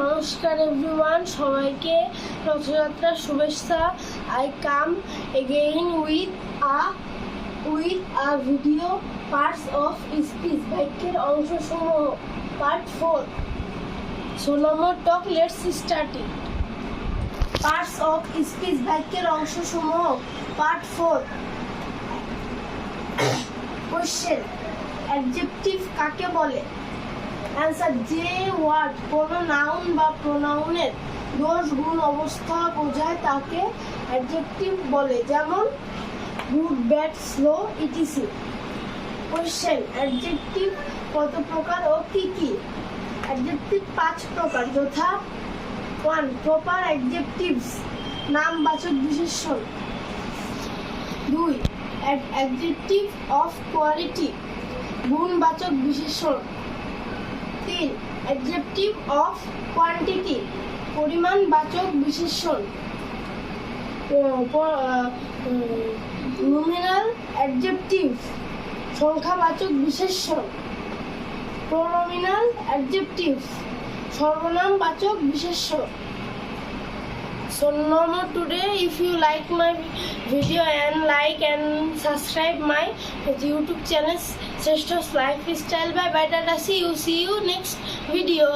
নমস্কার এভরিওয়ান, সবাইকে রথযাত্রার শুভেচ্ছা। I come again with a video parts of speech, বাক্যের অংশসমূহ, part 4। So number talk, let's start it. Parts of speech, বাক্যের অংশসমূহ, পার্ট 4। কোশ্চেন, অ্যাডজেক্টিভ কাকে বলে? অ্যান্সার, যে ওয়ার্ড কোনো নাউন বা প্রোনাউনের দোষ, গুণ, অবস্থা বোঝায় তাকে অ্যাডজেক্টিভ বলে, যেমন good, bad, slow, etc. Question, adjective কত প্রকার ও কি কি? অ্যাডজেক্টিভ 5 প্রকার, যথা 1. প্রপার অ্যাডজেক্টিভস, নামবাচক বিশেষণ। 2. অ্যাডজেক্টিভ অফ কোয়ালিটি, গুণবাচক বিশেষণ। 3. অ্যাডজেক্টিভ অফ কোয়ান্টিটি, পরিমাণবাচক বিশেষণ। নুমেরাল অ্যাডজেক্টিভ, সংখ্যাবাচক বিশেষণ। প্রোনোমিনাল অ্যাডজেক্টিভ, সর্বনামবাচক বিশেষণ। So no more today. If you like my video and like and subscribe my YouTube channel Shreshto's Lifestyle by Tata. See you next video.